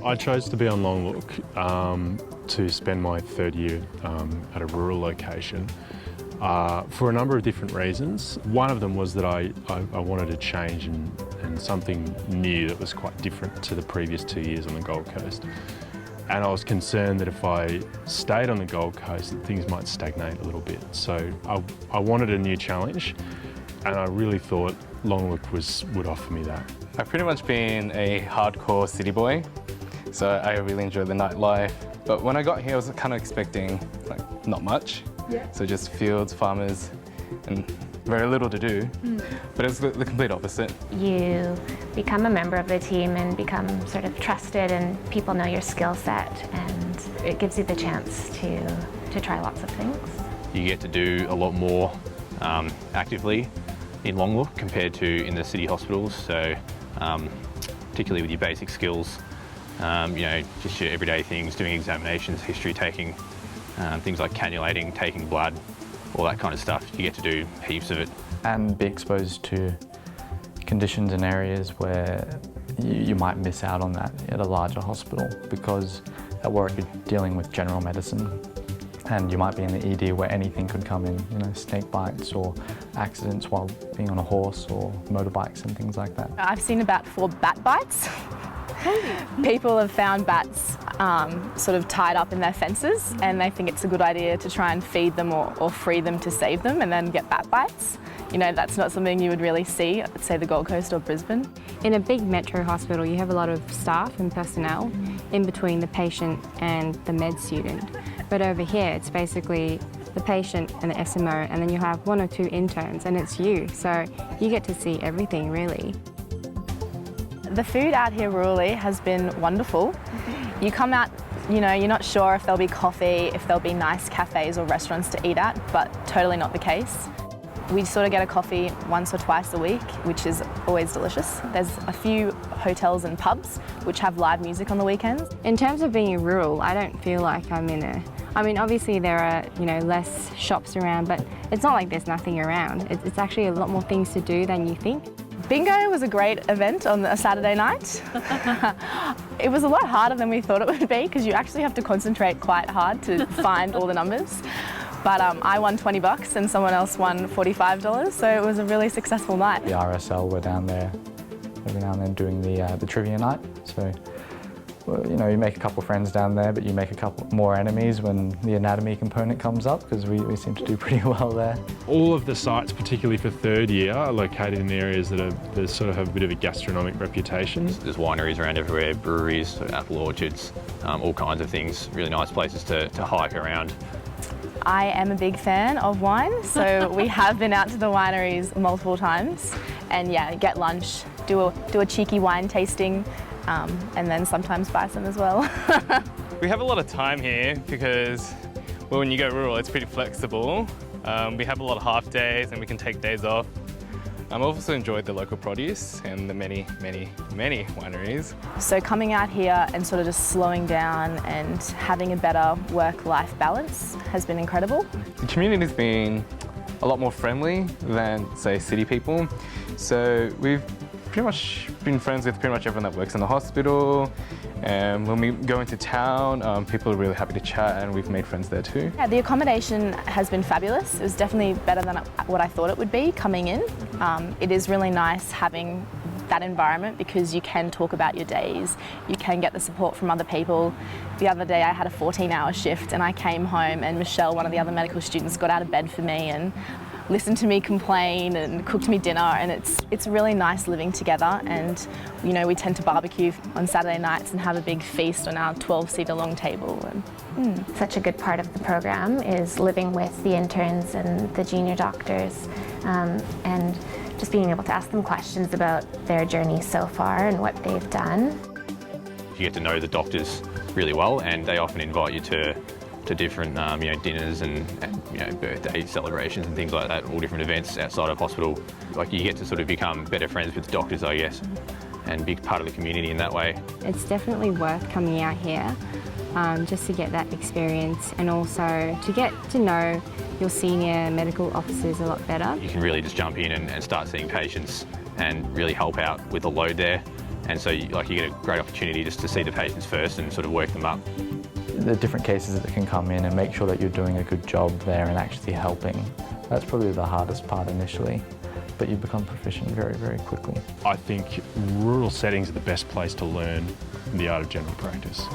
I chose to be on Longlook to spend my third year at a rural location for a number of different reasons. One of them was that I wanted to change and something new that was quite different to the previous 2 years on the Gold Coast. And I was concerned that if I stayed on the Gold Coast, that things might stagnate a little bit. So I wanted a new challenge, and I really thought Longlook would offer me that. I've pretty much been a hardcore city boy, so I really enjoy the nightlife. But when I got here, I was kind of expecting not much. Yeah. So just fields, farmers, and very little to do. But it's the complete opposite. You become a member of the team and become sort of trusted, and people know your skill set, and it gives you the chance to try lots of things. You get to do a lot more actively in Longlook compared to in the city hospitals. So particularly with your basic skills, just your everyday things, doing examinations, history taking, things like cannulating, taking blood, all that kind of stuff. You get to do heaps of it. And be exposed to conditions and areas where you might miss out on that at a larger hospital, because at work you're dealing with general medicine and you might be in the ED where anything could come in, snake bites or accidents while being on a horse or motorbikes and things like that. I've seen about 4 bat bites. People have found bats sort of tied up in their fences, and they think it's a good idea to try and feed them or free them to save them and then get bat bites. That's not something you would really see at, say, the Gold Coast or Brisbane. In a big metro hospital, you have a lot of staff and personnel in between the patient and the med student. But over here, it's basically the patient and the SMO, and then you have 1 or 2 interns, and it's you. So you get to see everything, really. The food out here rurally has been wonderful. You come out, you're not sure if there'll be coffee, if there'll be nice cafes or restaurants to eat at, but totally not the case. We sort of get a coffee once or twice a week, which is always delicious. There's a few hotels and pubs which have live music on the weekends. In terms of being rural, I don't feel like I'm in obviously there are, less shops around, but it's not like there's nothing around. It's actually a lot more things to do than you think. Bingo was a great event on a Saturday night. It was a lot harder than we thought it would be, because you actually have to concentrate quite hard to find all the numbers. But I won $20 and someone else won $45, so it was a really successful night. The RSL were down there every now and then doing the trivia night. So, you make a couple of friends down there, but you make a couple more enemies when the anatomy component comes up, because we seem to do pretty well there. All of the sites, particularly for third year, are located in areas that sort of have a bit of a gastronomic reputation. There's wineries around everywhere, breweries, apple orchards, all kinds of things. Really nice places to hike around. I am a big fan of wine, so we have been out to the wineries multiple times, and get lunch, do a cheeky wine tasting, and then sometimes buy some as well. We have a lot of time here because, when you go rural, it's pretty flexible. We have a lot of half days and we can take days off. I've also enjoyed the local produce and the many, many, many wineries. So coming out here and sort of just slowing down and having a better work-life balance has been incredible. The community's been a lot more friendly than, say, city people. So we've pretty much been friends with pretty much everyone that works in the hospital. And when we go into town, people are really happy to chat, and we've made friends there too. Yeah, the accommodation has been fabulous. It was definitely better than what I thought it would be coming in. It is really nice having that environment, because you can talk about your days, you can get the support from other people. The other day I had a 14-hour shift and I came home, and Michelle, one of the other medical students, got out of bed for me and listened to me complain and cooked me dinner, and it's really nice living together. And we tend to barbecue on Saturday nights and have a big feast on our 12-seater long table. Such a good part of the program is living with the interns and the junior doctors, and just being able to ask them questions about their journey so far and what they've done. You get to know the doctors really well, and they often invite you to different dinners and birthday celebrations and things like that, all different events outside of hospital. You get to sort of become better friends with the doctors, I guess, and be part of the community in that way. It's definitely worth coming out here just to get that experience, and also to get to know your senior medical officers a lot better. You can really just jump in and start seeing patients and really help out with the load there. and so you get a great opportunity just to see the patients first and sort of work them up. The different cases that can come in and make sure that you're doing a good job there and actually helping. That's probably the hardest part initially, but you become proficient very, very quickly. I think rural settings are the best place to learn the art of general practice.